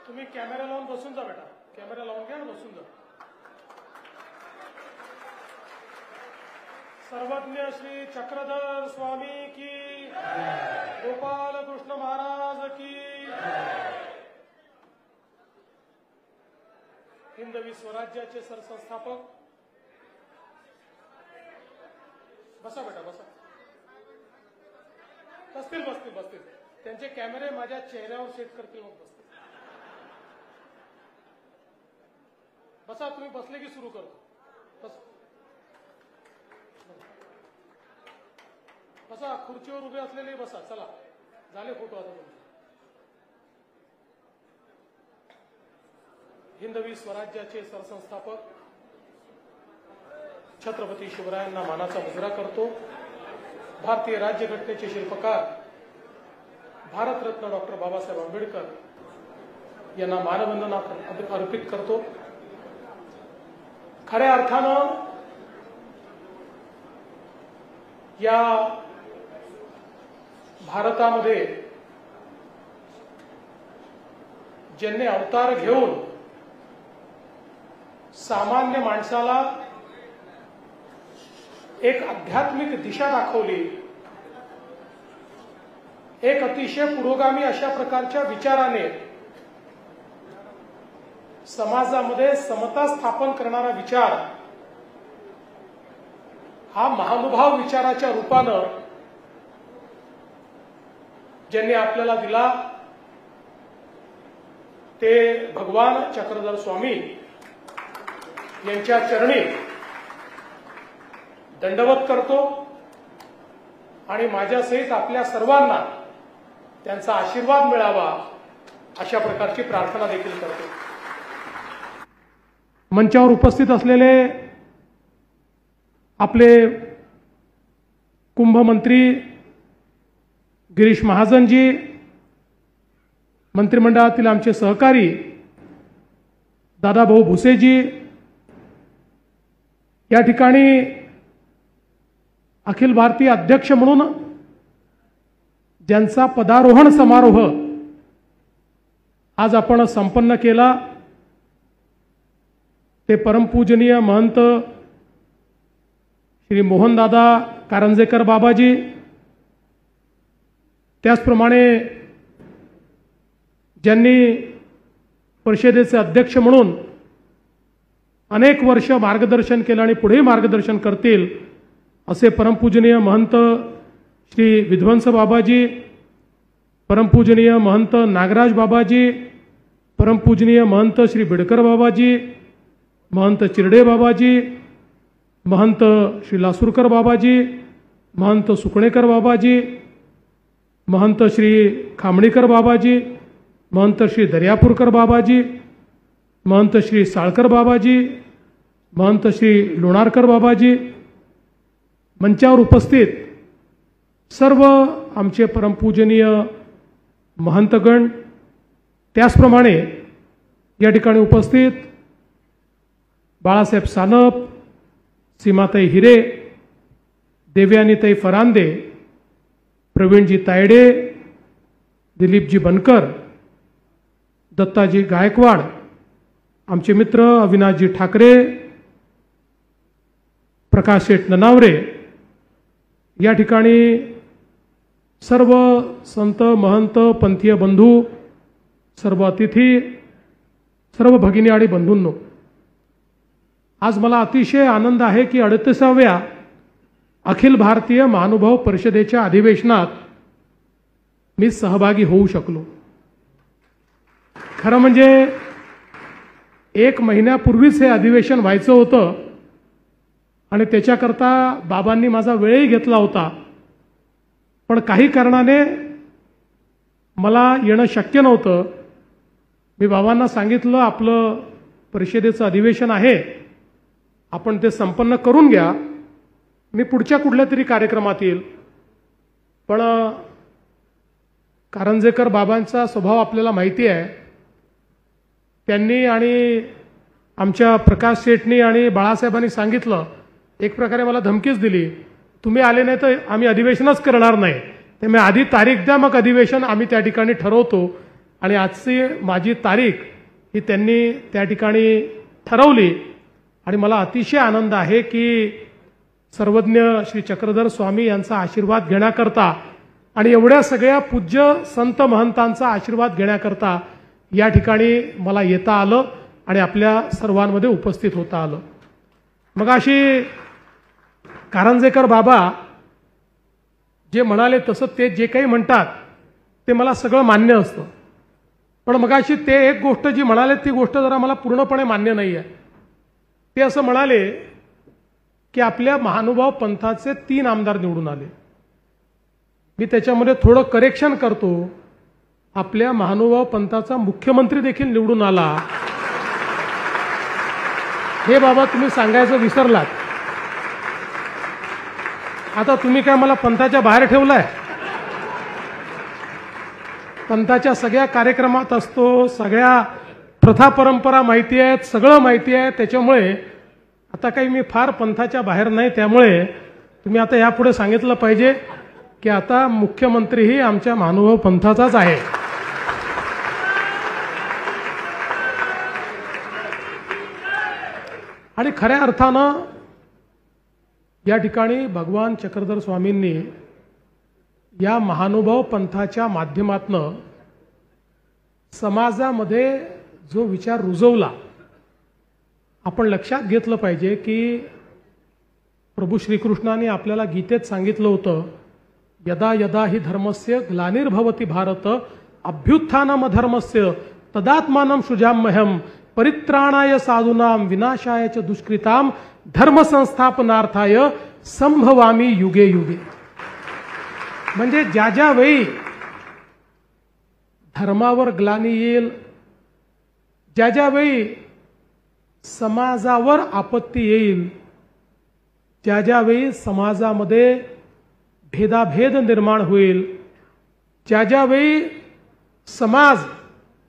तुम्ही कॅमेरा लावून बसून जा बेटा, कॅमेरा लावून घ्या आणि बसून जा. सर्वज्ञ श्री चक्रधर स्वामी की, गोपाल कृष्ण महाराज की, हिंदवी स्वराज्याचे सरसंस्थापक. बसा बेटा बसा. बसतील बसतील बसतील. त्यांचे कॅमेरे माझ्या चेहऱ्यावर सेट करतील मग बसतील. बसा, तुम्ही बसले की सुरू करतो. बस बसा, खुर्चीवर उभे असलेले बसा. चला झाले फोटो आता तुमचे. हिंदवी स्वराज्याचे सरसंस्थापक छत्रपती शिवरायांना मानाचा मुजरा करतो. भारतीय राज्यघटनेचे शिल्पकार भारतरत्न डॉक्टर बाबासाहेब आंबेडकर यांना मानवंदना अर्पित करतो. खऱ्या अर्थानं या भारतामध्ये ज्यांनी अवतार घेऊन सामान्य माणसाला एक आध्यात्मिक दिशा दाखवली, एक अतिशय पुरोगामी अशा प्रकारच्या विचाराने समाजामध्ये समता स्थापन करणारा विचार हा महानुभाव विचाराच्या रूपानं ज्यांनी आपल्याला दिला ते भगवान चक्रधर स्वामी यांच्या चरणी दंडवत करतो आणि माझ्यासहित आपल्या सर्वांना त्यांचा आशीर्वाद मिळावा अशा प्रकारची प्रार्थना देखील करतो. मंचावर उपस्थित असलेले आपले कुंभमंत्री गिरीश महाजनजी, मंत्रिमंडळातील आमचे सहकारी दादाभाऊ भुसेजी, या ठिकाणी अखिल भारतीय अध्यक्ष म्हणून ज्यांचा पदारोहण समारोह आज आपण संपन्न केला ते परमपूजनीय महंत श्री मोहनदादा कारंजेकर बाबाजी, त्याचप्रमाणे ज्यांनी परिषदेचे अध्यक्ष म्हणून अनेक वर्ष मार्गदर्शन केलं आणि पुढेही मार्गदर्शन करतील असे परमपूजनीय महंत श्री विध्वंस बाबाजी, परमपूजनीय महंत नागराज बाबाजी, परमपूजनीय महंत श्री बिडकर बाबाजी, महंत चिरडे बाबाजी, महंत श्री लासूरकर बाबाजी, महंत सुकणेकर बाबाजी, महंत श्री खामणीकर बाबाजी, महंत श्री दर्यापूरकर बाबाजी, महंत श्री साळकर बाबाजी, महंत श्री लोणारकर बाबाजी, मंचावर उपस्थित सर्व आमचे परमपूजनीय महंतगण, त्याचप्रमाणे या ठिकाणी उपस्थित बाळासाहेब सानप, सीमाताई हिरे, देवयानीताई फरांदे, प्रवीणजी तायडे, दिलीपजी बनकर, दत्ताजी गायकवाड, आमचे मित्र अविनाशजी ठाकरे, प्रकाश शेठ ननावरे, या ठिकाणी सर्व संत महंत पंथीय बंधू, सर्व अतिथी, सर्व भगिनी आणि बंधूंनो, आज मला अतिशय आनंद आहे की 38व्या अखिल भारतीय महानुभाव परिषदेच्या अधिवेशनात मी सहभागी होऊ शकलो. खरं म्हणजे 1 महिन्यापूर्वीच हे अधिवेशन व्हायचं होतं आणि त्याच्याकरता बाबांनी माझा वेळही घेतला होता, पण काही कारणाने मला येणं शक्य नव्हतं. मी बाबांना सांगितलं आपलं परिषदेचं अधिवेशन आहे, आपण ते संपन्न करून घ्या, मी पुढच्या कुठल्या तरी कार्यक्रमात येईल. पण कारंजेकर बाबांचा स्वभाव आपल्याला माहिती आहे. त्यांनी आणि आमच्या प्रकाश शेठनी आणि बाळासाहेबांनी सांगितलं, एक प्रकारे मला धमकीच दिली, तुम्ही आले नाही तर आम्ही अधिवेशनच करणार नाही, त्यामुळे आधी तारीख द्या, मग अधिवेशन आम्ही त्या ठिकाणी ठरवतो. आणि आजची माझी तारीख ही त्यांनी त्या ठिकाणी ठरवली. आणि मला अतिशय आनंद आहे की सर्वज्ञ श्री चक्रधर स्वामी यांचा आशीर्वाद घेण्याकरता आणि एवढ्या सगळ्या पूज्य संत महंतांचा आशीर्वाद घेण्याकरता या ठिकाणी मला येता आलं आणि आपल्या सर्वांमध्ये उपस्थित होता आलं. मग अशी कारंजेकर बाबा जे म्हणाले तसं ते जे काही म्हणतात ते मला सगळं मान्य असतं. पण मगाशी ते एक गोष्ट जी म्हणाले ती गोष्ट जरा मला पूर्णपणे मान्य नाही आहे. ते असं म्हणाले की आपल्या महानुभाव पंथाचे 3 आमदार निवडून आले. मी त्याच्यामध्ये थोडं करेक्शन करतो. आपल्या महानुभाव पंथाचा मुख्यमंत्री देखील निवडून आला. हे बाबा तुम्ही सांगायचं विसरलात. आता तुम्ही काय मला पंथाच्या बाहेर ठेवलाय? पंथाच्या सगळ्या कार्यक्रमात असतो, सगळ्या प्रथा परंपरा माहिती आहेत, सगळं माहिती आहे. त्याच्यामुळे आता काही मी फार पंथाच्या बाहेर नाही. त्यामुळे तुम्ही आता यापुढे सांगितलं पाहिजे की आता मुख्यमंत्रीही आमच्या महानुभाव पंथाचाच आहे. आणि खऱ्या अर्थानं या ठिकाणी भगवान चक्रधर स्वामींनी या महानुभाव पंथाच्या माध्यमातून समाजामध्ये जो विचार रुजवला, आपण लक्षात घेतलं पाहिजे की प्रभू श्रीकृष्णाने आपल्याला गीतेत सांगितलं होतं, यदा यदा हि धर्मस्य ग्लानिर्भवति भारत अभ्युत्थानमधर्मस्य तदात्मानं सृजाम्यहं परित्राणाय साधूनां विनाशाय च दुष्कृतां धर्म संस्थापनार्थाय संभवामी युगे युगे. म्हणजे ज्या ज्या वेळी धर्मावर ग्लानी येईल, ज्या ज्या वेळी समाजावर आपत्ती येईल, ज्या ज्या वेळी समाजामध्ये भेदाभेद निर्माण होईल, ज्या ज्या वेळी समाज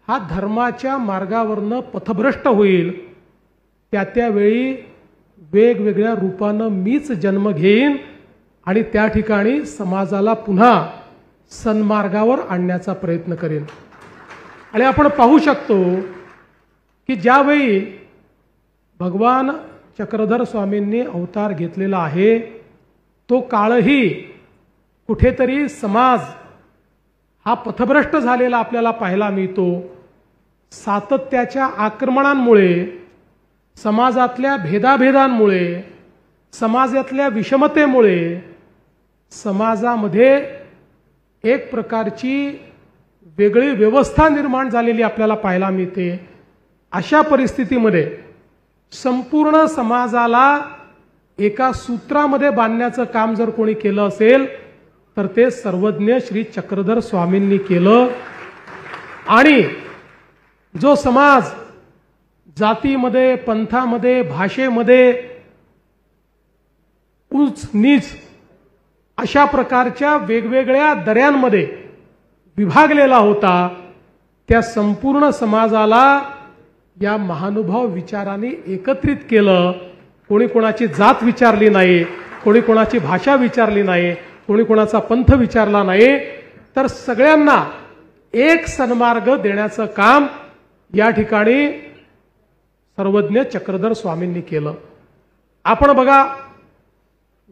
हा धर्माच्या मार्गावरनं पथभ्रष्ट होईल, त्या त्यावेळी वेगवेगळ्या रूपानं मीच जन्म घेईन आणि त्या ठिकाणी समाजाला पुन्हा सन्मार्गावर आणण्याचा प्रयत्न करेन. आणि आपण पाहू शकतो की ज्यावेळी भगवान चक्रधर स्वामींनी अवतार घेतलेला आहे तो काळही कुठेतरी समाज हा पथभ्रष्ट झालेला आपल्याला पाहायला मिळतो. सातत्याच्या आक्रमणांमुळे, समाजातल्या भेदाभेदांमुळे, समाजातल्या विषमतेमुळे समाजामध्ये एक प्रकारची वेगळी व्यवस्था निर्माण झालेली आपल्याला पाहायला मिळते. अशा परिस्थितीमध्ये संपूर्ण समाजाला एका सूत्रामध्ये बांधण्याचं काम जर कोणी केलं असेल तर ते सर्वज्ञ श्री चक्रधर स्वामींनी केलं. आणि जो समाज जातीमध्ये, पंथामध्ये, भाषेमध्ये उच्च नीच अशा प्रकारच्या वेगवेगळ्या दऱ्यांमध्ये विभागलेला होता, त्या संपूर्ण समाजाला या महानुभाव विचारांनी एकत्रित केलं. कोणी कोणाची जात विचारली नाही, कोणी कोणाची भाषा विचारली नाही, कोणी कोणाचा पंथ विचारला नाही, तर सगळ्यांना एक सन्मार्ग देण्याचं काम या ठिकाणी सर्वज्ञ चक्रधर स्वामींनी केलं. आपण बघा,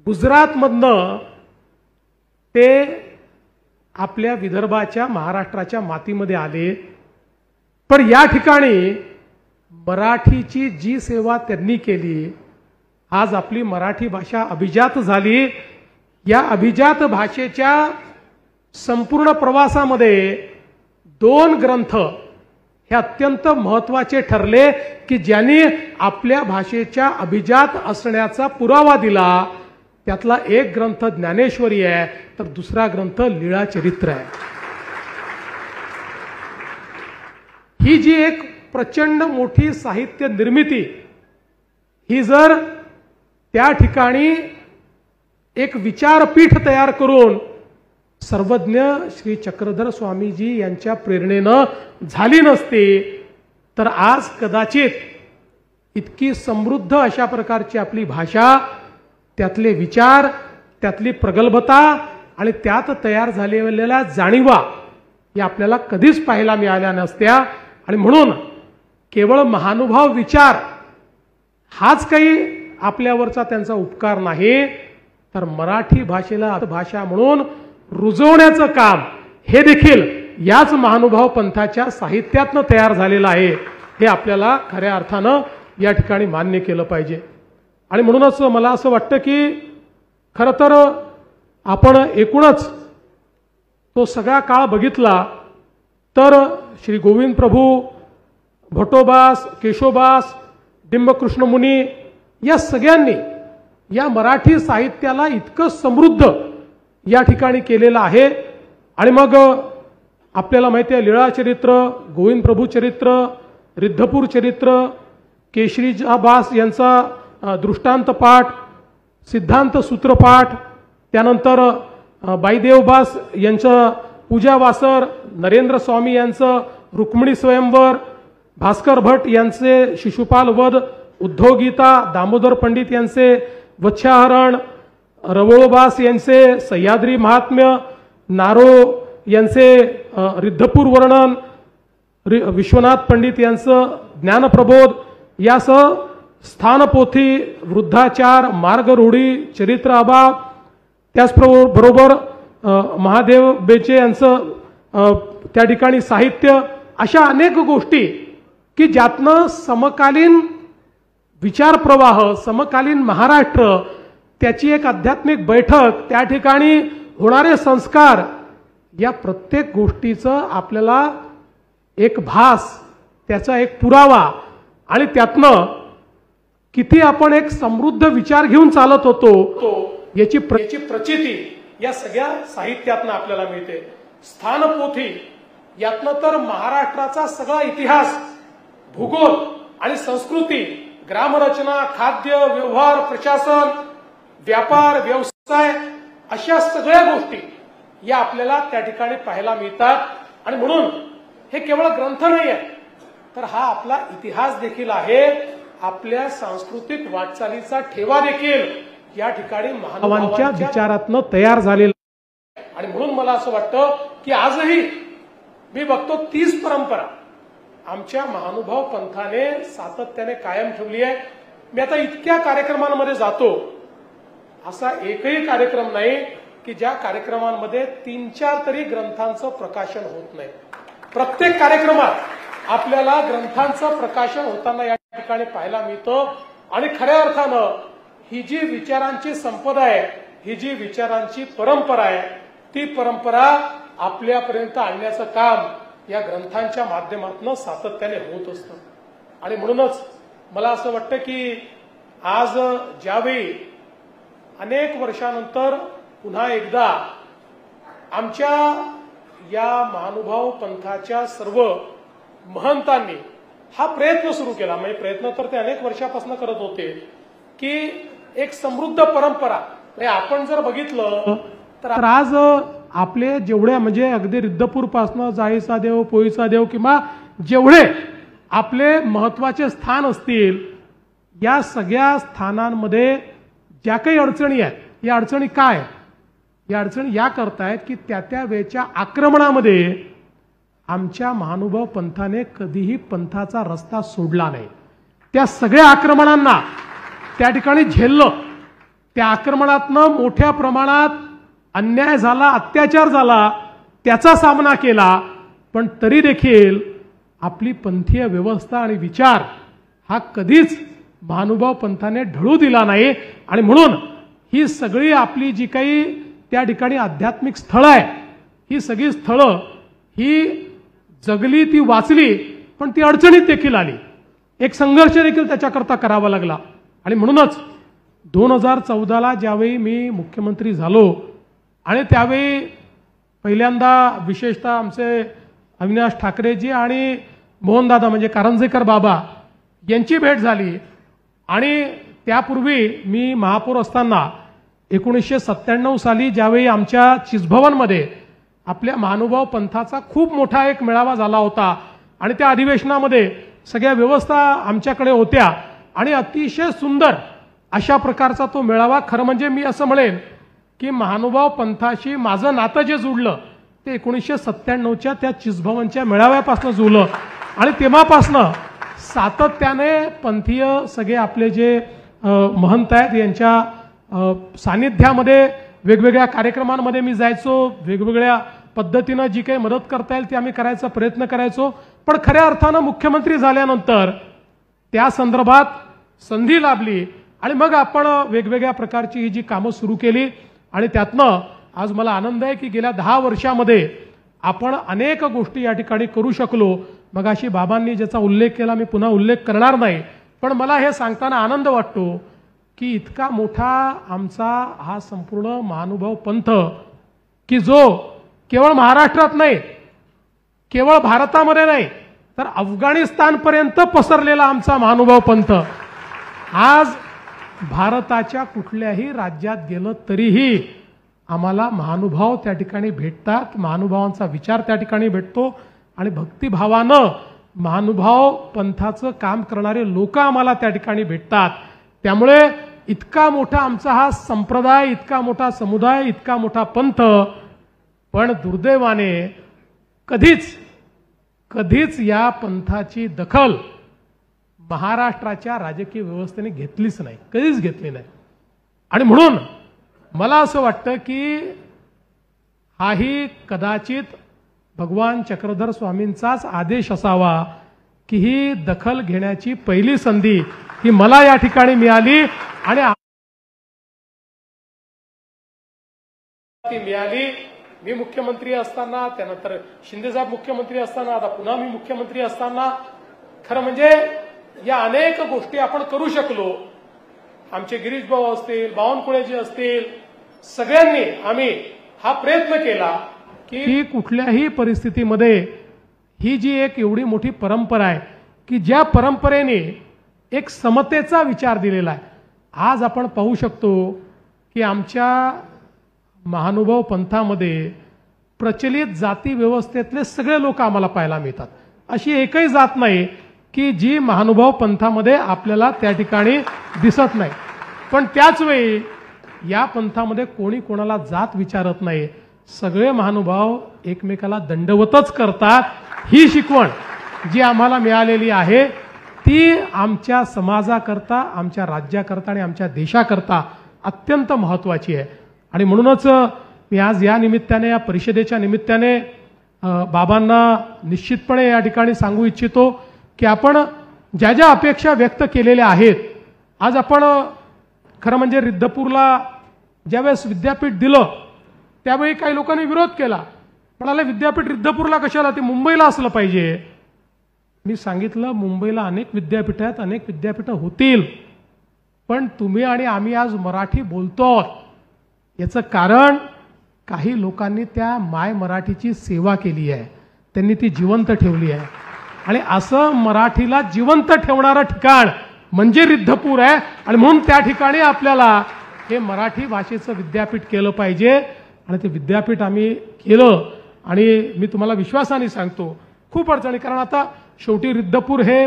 गुजरातमधनं ते आपल्या विदर्भाच्या, महाराष्ट्राच्या मातीमध्ये आले. पण या ठिकाणी मराठीची जी सेवा त्यांनी केली, आज आपली मराठी भाषा अभिजात झाली. या अभिजात भाषेच्या संपूर्ण प्रवासामध्ये 2 ग्रंथ हे अत्यंत महत्त्वाचे ठरले की ज्यांनी आपल्या भाषेच्या अभिजात असण्याचा पुरावा दिला. त्यातला एक ग्रंथ ज्ञानेश्वरी आहे, तर दुसरा ग्रंथ लीळाचरित्र आहे. ही जी एक प्रचंड मोठी साहित्य निर्मिती, ही जर त्या ठिकाणी एक विचारपीठ तयार करून सर्वज्ञ श्री चक्रधर स्वामीजी यांच्या प्रेरणेनं झाली नसती तर आज कदाचित इतकी समृद्ध अशा प्रकारची आपली भाषा, त्यातले विचार, त्यातली प्रगल्भता आणि त्यात तयार झालेल्या जाणीवा या आपल्याला कधीच पाहायला मिळाल्या नसत्या। आणि म्हणून केवळ महानुभाव विचार हाच काही आपल्यावरचा त्यांचा उपकार नाही, तर मराठी भाषेला भाषा म्हणून रुजवण्याचं काम हे देखील याच महानुभाव पंथाच्या साहित्यातनं तयार झालेलं आहे, हे आपल्याला खऱ्या अर्थानं या ठिकाणी मान्य केलं पाहिजे। आणि म्हणूनच मला असं वाटतं की खरं तर आपण एकूणच तो सगळा काळ बघितला तर श्री गोविंद प्रभू, भट्टोबास, केशोबास, डिंबकृष्ण मुनी या सगळ्यांनी या मराठी साहित्याला इतकं समृद्ध या ठिकाणी केलेलं आहे। आणि मग आपल्याला माहिती आहे लीळा चरित्र, गोविंद प्रभू चरित्र, रिद्धपूर चरित्र, केशरीबास यांचा दृष्टांत पाठ, सिद्धांत सूत्रपाठ, त्यानंतर बाईदेवबास यांचं पूजा वासर, नरेंद्र स्वामी यांचं रुक्मिणी स्वयंवर, भास्कर भट यांचे शिशुपाल वध, उद्धव गीता, दामोदर पंडित यांचे वच्छाहरण, रवळोबास यांचे सह्याद्री महात्म्य, नारो यांचे रिद्धपूर वर्णन, विश्वनाथ पंडित यांचं ज्ञानप्रबोध यासह स्थानपोथी, वृद्धाचार, मार्गरूढी, चरित्र अभाव, त्याचबरोबर महादेव बेचे यांचं त्या ठिकाणी साहित्य, अशा अनेक गोष्टी की ज्यातनं समकालीन विचार प्रवाह, समकालीन महाराष्ट्र, त्याची एक आध्यात्मिक बैठक, त्या ठिकाणी होणारे संस्कार, या प्रत्येक गोष्टीचं आपल्याला एक भास, त्याचा एक पुरावा आणि त्यातनं किती आपण एक समृद्ध विचार घेऊन चालत होतो याची प्रचिती या सगळ्या साहित्यातनं आपल्याला मिळते। स्थानपोथी यातनं तर महाराष्ट्राचा सगळा इतिहास, भूगोल आणि संस्कृती, ग्रामरचना, खाद्य, व्यवहार, प्रशासन, व्यापार, व्यवसाय, अशा सगळ्या गोष्टी या आपल्याला त्या ठिकाणी पाहायला मिळतात। आणि म्हणून हे केवळ ग्रंथ नाही आहे, तर हा आपला इतिहास देखील आहे, आपल्या सांस्कृतिक वाटचालीचा ठेवा देखील या ठिकाणी महानुभावांच्या विचारातनं तयार झालेला। आणि म्हणून मला असं वाटतं की आजही मी बघतो तीच परंपरा आमच्या महानुभाव पंथाने सातत्याने कायम ठेवली आहे। मी आता इतक्या कार्यक्रमांमध्ये जातो, असा एकही कार्यक्रम नाही की ज्या कार्यक्रमांमध्ये 3-4 तरी ग्रंथांचं प्रकाशन होत नाही। प्रत्येक कार्यक्रमात आपल्याला ग्रंथांचं प्रकाशन होताना या ठिकाणी पाहायला मिळतं। आणि खऱ्या अर्थानं ही जी विचारांची संपदा आहे, ही जी विचारांची परंपरा आहे, ती परंपरा आपल्यापर्यंत आणण्याचं काम या ग्रंथांच्या माध्यमातून सातत्याने होत असतं। आणि म्हणूनच मला असं वाटतं की आज ज्यावेळी अनेक वर्षानंतर पुन्हा एकदा आमच्या या महानुभाव पंथाच्या सर्व महंतांनी हा प्रयत्न सुरू केला, म्हणजे प्रयत्न तर ते अनेक वर्षापासून करत होते की एक समृद्ध परंपरा, आपण जर बघितलं तर आज आपले जेवढे म्हणजे अगदी रिद्धपूर पासनं जाळीचा देव, पोईचा देव किंवा जेवढे आपले महत्वाचे स्थान असतील, या सगळ्या स्थानांमध्ये ज्या काही अडचणी आहेत, या अडचणी काय, या अडचणी या करतायत की त्या वेळच्या आक्रमणामध्ये आमच्या महानुभाव पंथाने कधीही पंथाचा रस्ता सोडला नाही। त्या सगळ्या आक्रमणांना त्या ठिकाणी झेललं, त्या आक्रमणातनं मोठ्या प्रमाणात अन्याय झाला, अत्याचार झाला, त्याचा सामना केला, पण तरी देखील आपली पंथीय व्यवस्था आणि विचार हा कधीच महानुभाव पंथाने ढळू दिला नाही। आणि म्हणून ही सगळी आपली जी काही त्या ठिकाणी आध्यात्मिक स्थळं आहे, ही सगळी स्थळं ही जगली, ती वाचली, पण ती अडचणीत देखील आली, एक संघर्ष देखील त्याच्याकरता करावा लागला। आणि म्हणूनच 2014ला ज्यावेळी मी मुख्यमंत्री झालो आणि त्यावेळी पहिल्यांदा विशेषतः आमचे अविनाश ठाकरेजी आणि मोहनदादा म्हणजे कारंजेकर बाबा यांची भेट झाली। आणि त्यापूर्वी मी महापौर असताना 1997 साली ज्यावेळी आमच्या चिसभवनमध्ये आपल्या महानुभाव पंथाचा खूप मोठा एक मेळावा झाला होता आणि त्या अधिवेशनामध्ये सगळ्या व्यवस्था आमच्याकडे होत्या आणि अतिशय सुंदर अशा प्रकारचा तो मेळावा, खरं म्हणजे मी असं म्हणेन की महानुभाव पंथाशी माझं नातं जे जुळलं ते 1997च्या त्या चिसभवनच्या मेळाव्यापासून जुळलं आणि तेव्हापासनं सातत्याने पंथीय सगळे आपले जे महंत आहेत यांच्या सानिध्यामध्ये वेगवेगळ्या कार्यक्रमांमध्ये मी जायचो, वेगवेगळ्या पद्धतीनं जी काही मदत करता येईल ती आम्ही करायचा प्रयत्न करायचो. पण खऱ्या अर्थानं मुख्यमंत्री झाल्यानंतर त्या संदर्भात संधी लाभली आणि मग आपण वेगवेगळ्या प्रकारची ही जी कामं सुरू केली आणि त्यातनं आज मला आनंद आहे की गेल्या 10 वर्षामध्ये आपण अनेक गोष्टी या ठिकाणी करू शकलो. मगाशी बाबांनी ज्याचा उल्लेख केला मी पुन्हा उल्लेख करणार नाही, पण मला हे सांगताना आनंद वाटतो की इतका मोठा आमचा हा संपूर्ण महानुभाव पंथ की जो केवळ महाराष्ट्रात नाही, केवळ भारतामध्ये नाही, तर अफगाणिस्तानपर्यंत पसरलेला आमचा महानुभाव पंथ आज भारताच्या कुठल्याही राज्यात गेलं तरीही आम्हाला महानुभाव त्या ठिकाणी भेटतात, महानुभावांचा विचार त्या ठिकाणी भेटतो आणि भक्तिभावानं महानुभाव पंथाचं काम करणारे लोक आम्हाला त्या ठिकाणी भेटतात. त्यामुळे इतका मोठा आमचा हा संप्रदाय, इतका मोठा समुदाय, इतका मोठा पंथ, पण दुर्दैवाने कधीच या पंथाची दखल महाराष्ट्राच्या राजकीय व्यवस्थेने घेतलीच नाही, कधीच घेतली नाही. आणि म्हणून मला असं वाटतं की हाही कदाचित भगवान चक्रधर स्वामींचाच आदेश असावा की ही दखल घेण्याची पहिली संधी ही मला या ठिकाणी मिळाली आणि ती मिळाली. मी मुख्यमंत्री असताना, त्यानंतर शिंदेसाहेब मुख्यमंत्री असताना, आता पुन्हा मी मुख्यमंत्री असताना खरं म्हणजे या अनेक गोष्टी आपण करू शकलो. आमचे गिरीश भाऊ असतील, बावनकुळेजी असतील, सगळ्यांनी आम्ही हा प्रयत्न केला की कुठल्याही परिस्थितीमध्ये ही जी एक एवढी मोठी परंपरा आहे की ज्या परंपरेने एक समतेचा विचार दिलेला आहे. आज आपण पाहू शकतो की आमच्या महानुभाव पंथामध्ये प्रचलित जाती व्यवस्थेतले सगळे लोक आम्हाला पाहायला मिळतात. अशी एकही जात नाही की जी महानुभाव पंथामध्ये आपल्याला त्या ठिकाणी दिसत नाही. पण त्याच वेळी या पंथामध्ये कोणी कोणाला जात विचारत नाही, सगळे महानुभाव एकमेकाला दंडवतच करतात. ही शिकवण जी आम्हाला मिळालेली आहे ती आमच्या समाजाकरता, आमच्या राज्याकरता आणि आमच्या देशाकरता अत्यंत महत्त्वाची आहे. आणि म्हणूनच मी आज या निमित्ताने, या परिषदेच्या निमित्ताने बाबांना निश्चितपणे या ठिकाणी सांगू इच्छितो की आपण ज्या ज्या अपेक्षा व्यक्त केलेल्या आहेत, आज आपण खरं म्हणजे रिद्धपूरला ज्यावेळेस विद्यापीठ दिलं त्यावेळी काही लोकांनी विरोध केला, म्हणाले विद्यापीठ रिद्धपूरला कशाला, ते मुंबईला असलं पाहिजे. मी सांगितलं मुंबईला अनेक विद्यापीठं आहेत, अनेक विद्यापीठं होतील, पण तुम्ही आणि आम्ही आज मराठी बोलतो याचं कारण काही लोकांनी त्या माय मराठीची सेवा केली आहे, त्यांनी ती जिवंत ठेवली आहे. आणि असं मराठीला जिवंत ठेवणारं ठिकाण म्हणजे रिद्धपूर आहे. आणि म्हणून त्या ठिकाणी आपल्याला हे मराठी भाषेचं विद्यापीठ केलं पाहिजे आणि ते विद्यापीठ आम्ही केलं. आणि मी तुम्हाला विश्वासाने सांगतो खूप अडचणी, कारण आता शेवटी रिद्धपूर हे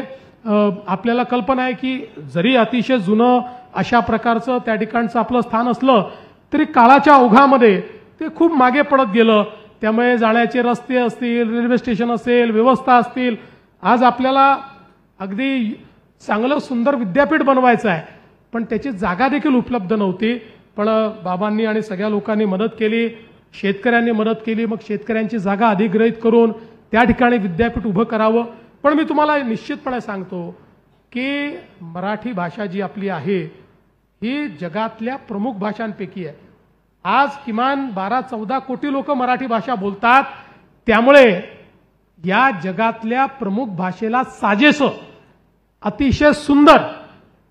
आपल्याला कल्पना आहे की जरी अतिशय जुनं अशा प्रकारचं त्या ठिकाणचं आपलं स्थान असलं तरी काळाच्या ओघामध्ये ते खूप मागे पडत गेलं. त्यामुळे जाण्याचे रस्ते असतील, रेल्वे स्टेशन असेल, व्यवस्था असतील, आज आपल्याला अगदी चांगलं सुंदर विद्यापीठ बनवायचं आहे, पण त्याची जागा देखील उपलब्ध नव्हती. पण बाबांनी आणि सगळ्या लोकांनी मदत केली, शेतकऱ्यांनी मदत केली. मग शेतकऱ्यांची जागा अधिग्रहित करून त्या ठिकाणी विद्यापीठ उभं करावं. पण मी तुम्हाला निश्चितपणे सांगतो की मराठी भाषा जी आपली आहे ही जगातल्या प्रमुख भाषांपैकी आहे. आज किमान 12-14 कोटी लोक मराठी भाषा बोलतात. त्यामुळे या जगातल्या प्रमुख भाषेला साजेसं अतिशय सुंदर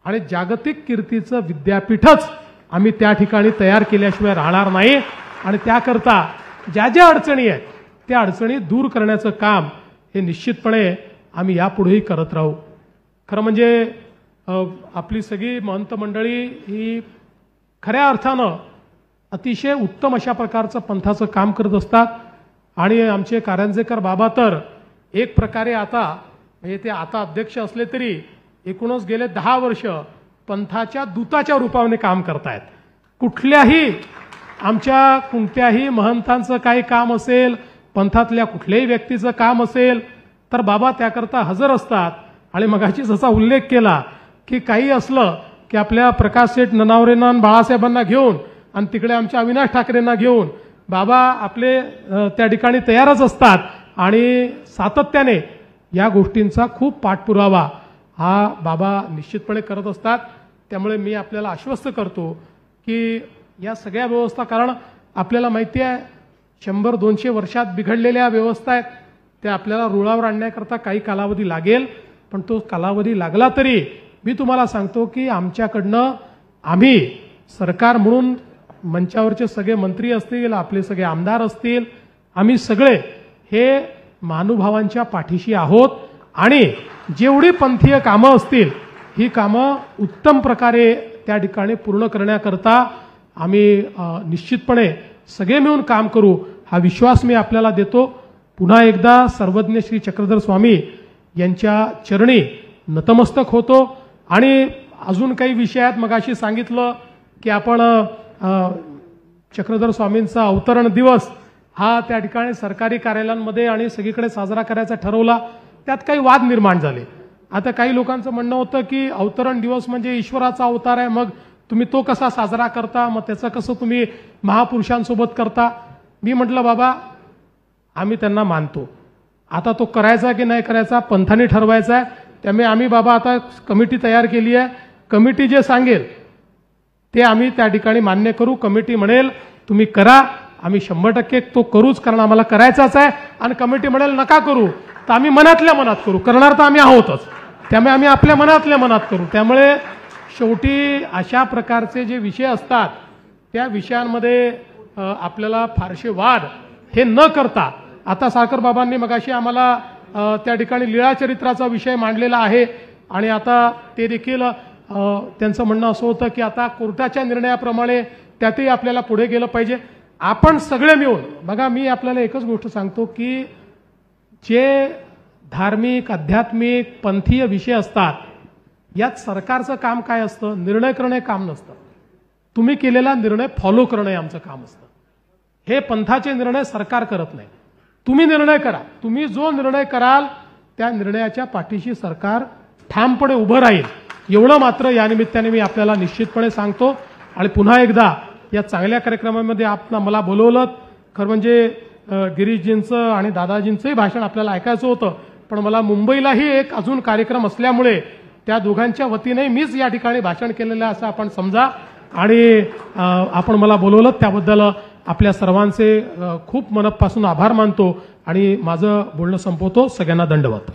आणि जागतिक कीर्तीचं विद्यापीठच आम्ही त्या ठिकाणी तयार केल्याशिवाय राहणार नाही. आणि त्याकरता ज्या ज्या अडचणी आहेत त्या अडचणी दूर करण्याचं काम हे निश्चितपणे आम्ही यापुढेही करत राहू. खरं म्हणजे आपली सगळी महंत मंडळी ही खऱ्या अर्थानं अतिशय उत्तम अशा प्रकारचं पंथाचं काम करत असतात. आणि आमचे कारंजेकर बाबा तर एक प्रकारे आता म्हणजे ते आता अध्यक्ष असले तरी एकूणच गेले 10 वर्ष पंथाच्या दूताच्या रूपाने काम करतायत. कुठल्याही आमच्या कोणत्याही महंतांचं काही काम असेल, पंथातल्या कुठल्याही व्यक्तीचं काम असेल तर बाबा त्याकरता हजर असतात. आणि मगाशी जसा उल्लेख केला की काही असलं की आपल्या प्रकाश सेठ ननावरेंना आणि बाळासाहेबांना घेऊन आणि तिकडे आमच्या अविनाश ठाकरेंना घेऊन बाबा आपले त्या ठिकाणी तयारच असतात आणि सातत्याने या गोष्टींचा खूप पाठपुरावा हा बाबा निश्चितपणे करत असतात. त्यामुळे मी आपल्याला आश्वस्त करतो की या सगळ्या व्यवस्था, कारण आपल्याला माहिती आहे 100-200 वर्षात बिघडलेल्या व्यवस्था आहेत, त्या आपल्याला रुळावर आणण्याकरता काही कालावधी लागेल. पण तो कालावधी लागला तरी मी तुम्हाला सांगतो की आमच्याकडनं आम्ही सरकार म्हणून मंचावरचे सगळे मंत्री असतील, आपले सगळे आमदार असतील, आम्ही सगळे हे महानुभावांच्या पाठीशी आहोत. आणि जेवढी पंथीय कामं असतील ही कामं उत्तम प्रकारे त्या ठिकाणी पूर्ण करण्याकरता आम्ही निश्चितपणे सगळे मिळून काम करू हा विश्वास मी आपल्याला देतो. पुन्हा एकदा सर्वज्ञ श्री चक्रधर स्वामी यांच्या चरणी नतमस्तक होतो. आणि अजून काही विषयात मगाशी सांगितलं की आपण चक्रधर स्वामींचा अवतरण दिवस हा त्या ठिकाणी सरकारी कार्यालयांमध्ये आणि सगळीकडे साजरा करायचा ठरवला. त्यात काही वाद निर्माण झाले. आता काही लोकांचं म्हणणं होतं की अवतरण दिवस म्हणजे ईश्वराचा अवतार आहे, मग तुम्ही तो कसा साजरा करता, मग त्याचं कसं तुम्ही महापुरुषांसोबत करता. मी म्हटलं बाबा आम्ही त्यांना मानतो, आता तो करायचा की नाही करायचा पंथाने ठरवायचा आहे. त्यामुळे आम्ही बाबा आता कमिटी तयार केली आहे. कमिटी जे सांगेल ते आम्ही त्या ठिकाणी मान्य करू. कमिटी म्हणेल तुम्ही करा, आम्ही 100% तो करूच, कारण आम्हाला करायचाच आहे. आणि कमिटी म्हणेल नका करू तर आम्ही मनातल्या मनात करू, करणार तर आम्ही आहोतच. त्यामुळे आम्ही आपल्या मनातल्या मनात करू. त्यामुळे शेवटी अशा प्रकारचे जे विषय असतात त्या विषयांमध्ये आपल्याला फारसे वाद हे न करता, आता साखर बाबांनी मगाशी आम्हाला त्या ठिकाणी लीळाचरित्राचा विषय मांडलेला आहे आणि आता ते देखील त्यांचं म्हणणं असं होतं की आता कोर्टाच्या निर्णयाप्रमाणे त्यातही आपल्याला पुढे गेलं पाहिजे. आपण सगळे मिळून बघा, मी आपल्याला एकच गोष्ट सांगतो की जे धार्मिक, आध्यात्मिक, पंथीय विषय असतात यात सरकारचं काम काय असतं, निर्णय करणे काम नसतं. तुम्ही केलेला निर्णय फॉलो करणे आमचं काम असतं. हे पंथाचे निर्णय सरकार करत नाही. तुम्ही निर्णय करा, तुम्ही जो निर्णय कराल त्या निर्णयाच्या पाठीशी सरकार ठामपणे उभं राहील, एवढं मात्र या निमित्ताने मी आपल्याला निश्चितपणे सांगतो. आणि पुन्हा एकदा या चांगल्या कार्यक्रमामध्ये आपण मला बोलवलं. खरं म्हणजे गिरीशजींचं आणि दादाजींचंही भाषण आपल्याला ऐकायचं होतं, पण मला मुंबईलाही एक अजून कार्यक्रम असल्यामुळे त्या दोघांच्या वतीने मीच या ठिकाणी भाषण केलेलं आहे असं आपण समजा. आणि आपण मला बोलवलं त्याबद्दल आपल्या सर्वांचे खूप मनापासून आभार मानतो आणि माझं बोलणं संपवतो. सगळ्यांना दंडवत.